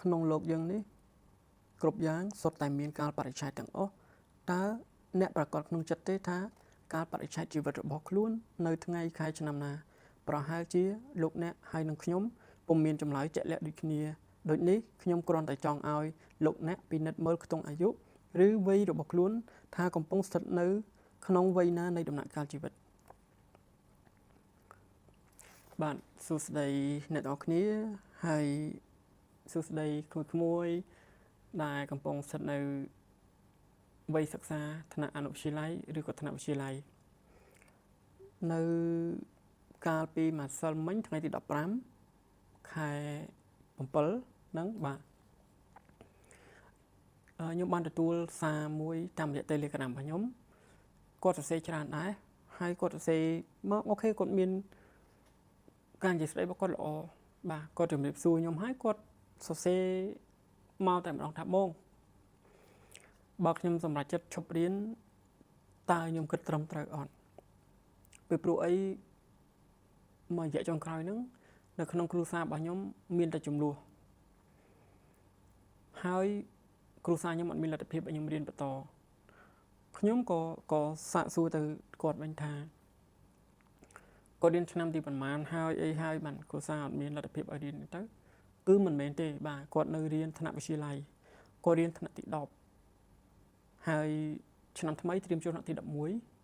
ក្នុងលោកយើងនេះគ្រប់យ៉ាងសុទ្ធតែមានកាលបរិច្ឆេទទាំងអស់តើអ្នកប្រកាសក្នុងចិត្តទេថាកាលបរិច្ឆេទជីវិតរបស់ខ្លួននៅថ្ងៃខែឆ្នាំណាប្រហែលជាលោកអ្នកហើយនឹងខ្ញុំពុំមានចម្លើយជាក់លាក់ដូចគ្នាដូចនេះខ្ញុំគ្រាន់តែចង់ឲ្យលោកអ្នកពិនិត្យមើលខ្ទង់អាយុឬវ័យរបស់ខ្លួនថាកំពុងស្ថិតនៅក្នុងវ័យណានៃដំណាក់កាលជីវិតបាទសួស្តីអ្នកនរគ្នាហើយសួស្តីក្មួយៗដែលកំពុងស្ថិតនៅវ័យសិក្សាថ្នាក់អនុវិទ្យាល័យឬក៏ថ្នាក់វិទ្យាល័យនៅកាលពីម្សិលមិញថ្ងៃទី15ខែ7ហ្នឹងបាទខ្ញុំបានទទួលសារមួយតាមរយៈ Telegram របស់ខ្ញុំគាត់សរសេរច្រើនដែរហើយគាត់សរសេរមកអូខេគាត់មានការនិយាយស្ដីរបស់គាត់ល្អបាទគាត់ជំរាបសួរខ្ញុំហើយគាត់សរសេរមកតែម្ដងថាបងបើខ្ញុំសម្រេចចិត្តឈប់រៀនតើខ្ញុំគិតត្រឹមត្រូវអត់ពីព្រោះអីមួយរយៈចុងក្រោយហ្នឹងនៅក្នុងគ្រួសាររបស់ខ្ញុំមានតែចំនួនហើយគ្រួសារខ្ញុំអត់មានលទ្ធភាពឲ្យខ្ញុំរៀនបន្តខ្ញុំក៏សាកសួរទៅគាត់វិញថាគាត់រៀនឆ្នាំទីប៉ុន្មានហើយអីហើយបានគ្រួសារអត់មានលទ្ធភាពឲ្យរៀនទៅគឺមិនមែនទេបាទគាត់នៅរៀនថ្នាក់វិទ្យាល័យគាត់រៀនថ្នាក់ទី10ហើយឆ្នាំថ្មីត្រៀមចូលថ្នាក់ទី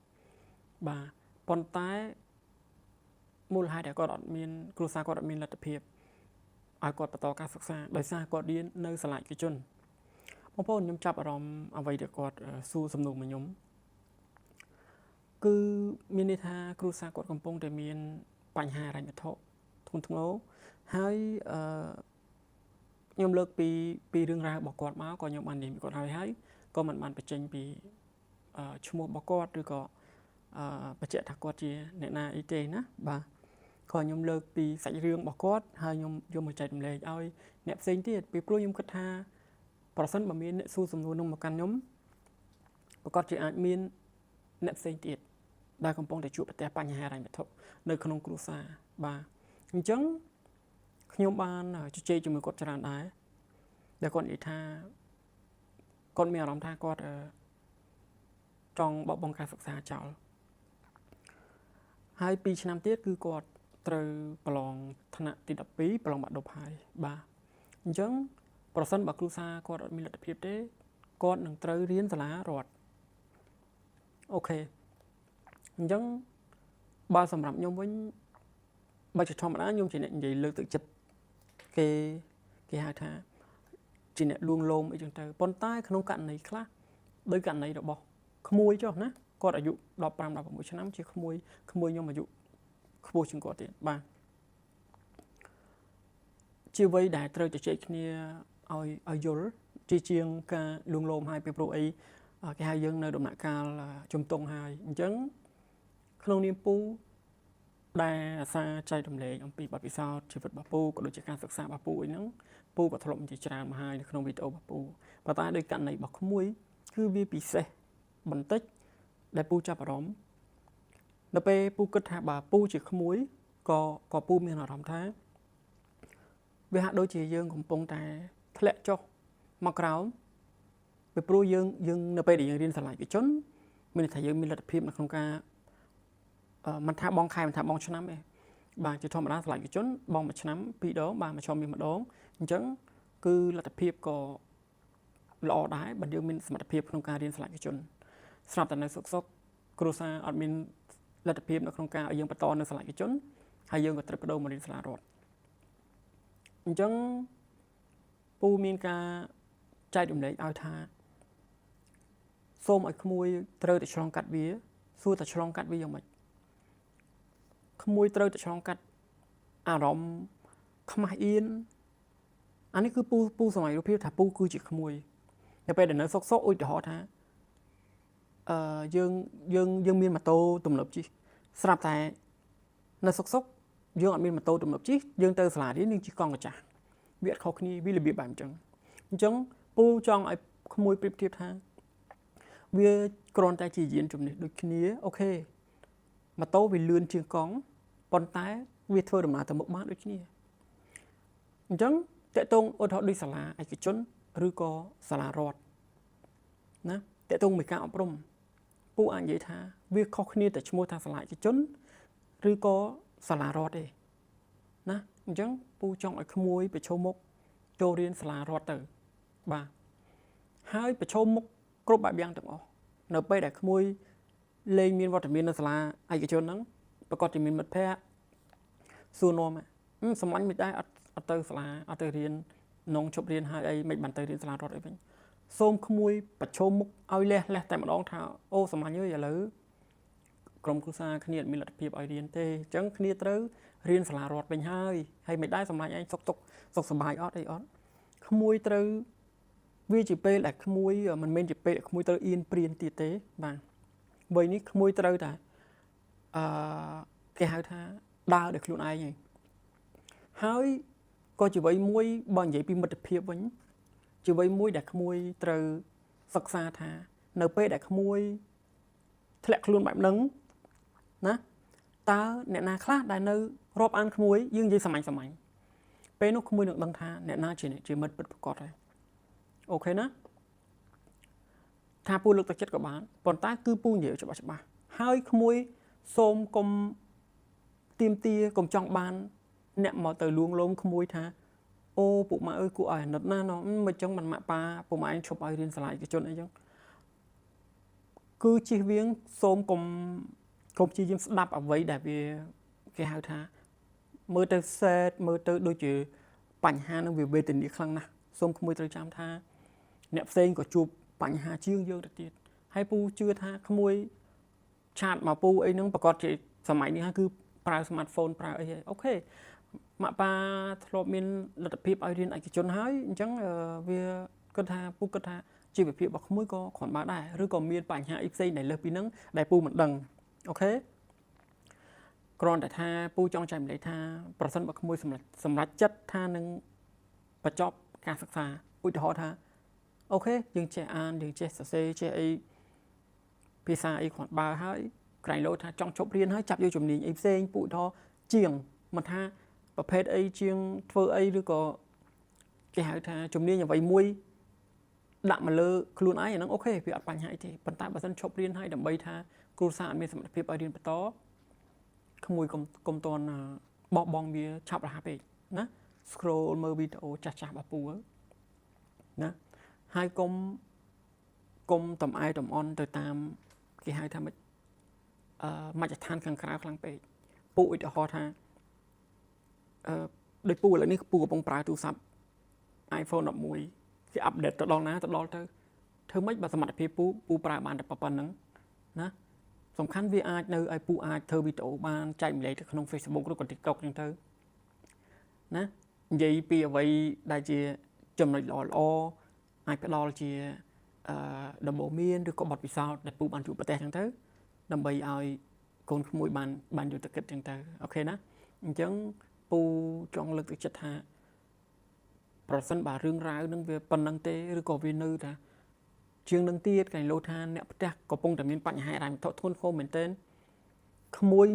11បាទប៉ុន្តែមូលហេតុដែលគាត់អត់មានគ្រួសារគាត់អត់មានលទ្ធភាពឲ្យគាត់បន្តការសិក្សាដោយសារគាត់រៀននៅសាលាឯកជនបងប្អូនខ្ញុំចាប់អារម្មណ៍អ្វីដែលគាត់សួរសំណួរមកខ្ញុំគឺមានន័យថាគ្រួសារគាត់កំពុងតែមានបញ្ហាហិរញ្ញវត្ថុធ្ងន់ធ្ងរហើយខ្ញុំលើកពីរឿងរ៉ាវរបស់គាត់មកក៏ខ្ញុំបាននិយាយគាត់ហើយក៏មិនបានបញ្ចេញពីឈ្មោះរបស់គាត់ឬក៏បញ្ជាក់ថាគាត់ជាអ្នកណាអីទេណាបាទក៏ខ្ញុំលើកពីសាច់រឿងរបស់គាត់ហើយខ្ញុំយកមកចែករំលែកឲ្យអ្នកផ្សេងទៀតពីព្រោះខ្ញុំគិតថាប្រសិនបើមានអ្នកសួរសំណួរនោះមកកាន់ខ្ញុំប្រកាសជាអាចមានអ្នកផ្សេងទៀតដែលកំពុងតែជួបប្រទះបញ្ហាហិរញ្ញវត្ថុនៅក្នុងគ្រួសារបាទអញ្ចឹងខ្ញុំបានជជែកជាមួយគាត់ច្រើនដែរដែលគាត់និយាយថាគាត់មានអារម្មណ៍ថាគាត់ចង់បោះបង់ការសិក្សាចោលហើយ2ឆ្នាំទៀតគឺគាត់ត្រូវប្រឡងថ្នាក់ទី12ប្រឡងបាក់ឌុបហើយបាទអញ្ចឹងប្រសិនបើគ្រួសារគាត់អត់មានលទ្ធភាពទេគាត់នឹងត្រូវរៀនសាលារដ្ឋអូខេអញ្ចឹងបើសម្រាប់ខ្ញុំវិញបើជាធម្មតាខ្ញុំជាអ្នកនិយាយលើកទឹកចិត្តគេហៅថាជាអ្នកលួងលោមអីចឹងទៅប៉ុន្តែក្នុងករណីខ្លះដោយករណីរបស់ក្មួយចុះណាគាត់អាយុ15 16ឆ្នាំជាក្មួយខ្ញុំអាយុខ្ពស់ជាងគាត់ទៀតបាទជាវ័យដែលត្រូវជជែកគ្នាឲ្យយល់ជាងការលួងលោមហើយពីព្រោះអីគេហៅយើងនៅដំណាក់កាលជំទង់ហើយអញ្ចឹងក្នុងនាមពូដែលអាសាចែករំលែកអំពីបទពិសោធន៍ជីវិតរបស់ពូក៏ដូចជាការសិក្សារបស់ពូអីហ្នឹងពូក៏ធ្លាប់និយាយច្រើនមកហើយនៅក្នុងវីដេអូរបស់ពូប៉ុន្តែដោយករណីរបស់ក្មួយគឺវាពិសេសបន្តិចដែលពូចាប់អារម្មណ៍នៅពេលពូគិតថាបើពូជាក្មួយក៏ពូមានអារម្មណ៍ថាវាហាក់ដូចជាយើងកំពុងតែធ្លាក់ចុះមកក្រោមពីព្រោះយើងនៅពេលដែលយើងរៀនសាលាឯកជនមានន័យថាយើងមានលទ្ធភាពនៅក្នុងការមិនថាបងខែមិនថាបងឆ្នាំទេបាទជាធម្មតាសាលាឯកជនបងមួយឆ្នាំ2ដងបាទមួយឆ្នាំមានម្ដងអញ្ចឹងគឺលទ្ធភាពក៏ល្អដែរបើយើងមានសមត្ថភាពក្នុងការរៀនសាលាឯកជនស្រាប់តែនៅសុខគ្រួសារអត់មានលទ្ធភាពនៅក្នុងការឲ្យយើងបន្តនៅសាលាឯកជនហើយយើងក៏ត្រូវបដូរមករៀនសាលារដ្ឋអញ្ចឹងពូមានការចែករំលែកឲ្យថាសូមឲ្យក្មួយត្រូវតែឆ្លងកាត់វាសួរតែឆ្លងកាត់វាយ៉ាងម៉េចក្មួយត្រូវតែឆ្លងកាត់អារម្មណ៍ខ្មាស់អៀនអានេះគឺពូសម័យរូបភាពថាពូគឺជាក្មួយតែពេលដែលនៅសុកឧទាហរណ៍ថាយើងមានម៉ូតូទំនើបជិះស្រាប់តែនៅសុកយើងអត់មានម៉ូតូទំនើបជិះយើងទៅសាលារៀនយើងជិះកង់កាចាស់វាអត់ខុសគ្នាវារបៀបបែបអញ្ចឹងពូចង់ឲ្យក្មួយប្រៀបធៀបថាវាគ្រាន់តែជាយានជំនិះដូចគ្នាអូខេម៉ូតូវាលឿនជាងកង់ប៉ុន្តែវាធ្វើដំណើរទៅមុខបានដូចគ្នាអញ្ចឹង តេតងឧទាហរណ៍ដូចសាលាឯកជនឬក៏សាលារដ្ឋណាតេតងមួយការអប់រំពូអាចនិយាយថាវាខុសគ្នាតែឈ្មោះថាសាលាឯកជនឬក៏សាលារដ្ឋទេណាអញ្ចឹងពូចង់ឲ្យក្មួយប្រឈមមុខចូលរៀនសាលារដ្ឋទៅបាទហើយប្រឈមមុខគ្រប់បែបយ៉ាងទាំងអស់នៅពេលដែលក្មួយលេងមានវត្តមាននៅសាលាឯកជនហ្នឹងប្រកាសជាមានមិត្តភ័ក្តិសួរនាំសម្លាញ់មិនដែរអត់ទៅសាលាអត់ទៅរៀននងជប់រៀនហើយអីមិនបានទៅរៀនសាលារដ្ឋអីវិញសូមក្មួយប្រឈមមុខឲ្យលះតែម្ដងថាអូសម្លាញ់អើយឥឡូវក្រុមគ្រួសារគ្នាមានលទ្ធភាពឲ្យរៀនទេអញ្ចឹងគ្នាត្រូវរៀនសាលារដ្ឋវិញហើយមិនដែរសម្លាញ់ឯងសុខសប្បាយអត់អីអត់ក្មួយត្រូវវាជាពេលដែលក្មួយមិនមែនជាពេលដែលក្មួយត្រូវអៀនព្រៀនទៀតទេបាទវ័យនេះក្មួយត្រូវតែគេហៅថាដើរដោយខ្លួនឯងហើយក៏ជាវ័យមួយបើនិយាយពីមិត្តភាពវិញជាវ័យមួយដែលក្មួយត្រូវសិក្សាថានៅពេលដែលក្មួយធ្លាក់ខ្លួនបែបហ្នឹងណាតើអ្នកណាខ្លះដែលនៅរាប់អានក្មួយយើងនិយាយសាមញ្ញពេលនោះក្មួយនឹងដឹងថាអ្នកណាជាមិត្តពិតប្រាកដហើយអូខេណាថាពូលើកទឹកចិត្តក៏បានប៉ុន្តែគឺពូនិយាយច្បាស់ហើយក្មួយសូមកុំទៀមទាកុំចង់បានអ្នកមកទៅលួងលោមក្មួយថាអូពុកម៉ាក់អើយគួរឲ្យអាណិតណាស់មិនចឹងមិនម៉ាក់ប៉ាពុកម៉ាក់ឯងឈប់ឲ្យរៀនសាលាឯកជនអីចឹងគឺជិះវៀងសូមកុំព្យាយាមស្ដាប់អ្វីដែលវាគេហៅថាមើលទៅសេតមើលទៅដូចជាបញ្ហានឹងវាវេទនាខ្លាំងណាស់សូមក្មួយត្រូវចាំថាអ្នកផ្សេងក៏ជួបបញ្ហាជាងយើងទៅទៀតហើយពូជឿថាក្មួយឆាតមកពូអីហ្នឹងប្រកាសជាសម័យនេះហើយគឺប្រើ smartphone ប្រើអីហើយអូខេម៉ាក់ប៉ាធ្លាប់មានលទ្ធភាពឲ្យរៀនឯកជនហើយអញ្ចឹងវាគិតថាពូគិតថាជីវភាពរបស់ក្មួយក៏គ្រាន់បើដែរឬក៏មានបញ្ហាអីផ្សេងដែលលើសពីហ្នឹងដែលពូមិនដឹងអូខេគ្រាន់តែថាពូចង់ចែកម្លែកថាប្រសិនបើក្មួយសម្រេចចិត្តថានឹងបញ្ចប់ការសិក្សាឧទាហរណ៍ថាអូខេយើងចេះអានយើងចេះសរសេរចេះអីភាសាអីគ្រាន់បើហើយក្រែងលោថាចង់ជប់រៀនហើយចាប់យកជំនាញអីផ្សេងពូឧទាហរណ៍ជាងមិនថាប្រភេទអីជាងធ្វើអីឬក៏គេហៅថាជំនាញអ្វីមួយដាក់មកលើខ្លួនឯងអាហ្នឹងអូខេវាអត់បញ្ហាអីទេប៉ុន្តែបើសិនឈប់រៀនហើយដើម្បីថាគ្រួសារអត់មានសមត្ថភាពឲ្យរៀនបន្តក្មួយកុំតន់បោះបង់វាឆាប់រហ័សពេកណា scroll មើលវីដេអូចាស់ៗរបស់ពូណាហើយកុំតំអែតំអន់ទៅតាមគេហៅថាមជ្ឈដ្ឋានខាងក្រៅខ្លាំងពេកពូឧទាហរណ៍ថាដោយពូឥឡូវនេះពូកំពុងប្រើទូរស័ព្ទ iPhone 11គេអាប់ដេតទៅដល់ណាទៅដល់ទៅធ្វើម៉េចបើសមត្ថភាពពូប្រើបានតែប៉ុណ្្នឹងណាសំខាន់វាអាចនៅឲ្យពូអាចធ្វើវីដេអូបានចែកម្លែកទៅក្នុង Facebook ឬក៏ TikTok ចឹងទៅណានិយាយពីអ្វីដែលជាចំណុចល្អអាចផ្ដល់ជាដំបូន្មានឬក៏បទពិសោធន៍ដែលពូបានជួបប្រទេសចឹងទៅដើម្បីឲ្យកូនក្មួយបានយកទៅគិតចឹងទៅអូខេណាអញ្ចឹងពូចង់លើកទឹកចិត្តថាប្រសិនបើរឿងរ៉ាវនឹងវាប៉ុណ្្នឹងទេឬក៏វានៅថាជាងនឹងទៀតកន្លងថាអ្នកផ្ទះកំពុងតែមានបញ្ហារ៉ាញ់វត្ថុធ្ងន់ធ្ងរមែនទែនក្មួយ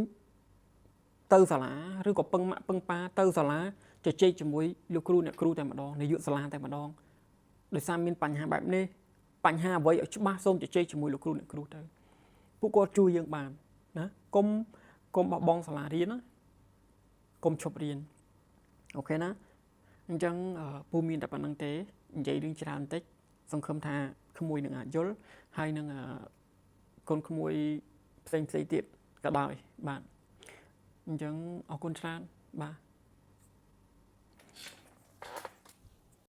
ទៅសាលាឬក៏ពឹងម៉ាក់ពឹងប៉ាទៅសាលាជជែកជាមួយលោកគ្រូអ្នកគ្រូតែម្ដងនាយកសាលាតែម្ដងដោយសារមានបញ្ហាបែបនេះបញ្ហាអ្វីឲ្យច្បាស់សូមជជែកជាមួយលោកគ្រូអ្នកគ្រូទៅពួកគាត់ជួយយើងបានណាកុំបោះបង់សាលារៀនណាកុំឈប់រៀនអូខេណាអញ្ចឹងពូមានតែប៉ុណ្្នឹងទេនិយាយរឿងច្រើនបន្តិចសង្ឃឹមថាក្មួយនឹងអាចយល់ហើយនឹងកូនក្មួយផ្សេងទៀតក៏ដោយបាទអញ្ចឹងអរគុណច្រើនបាទ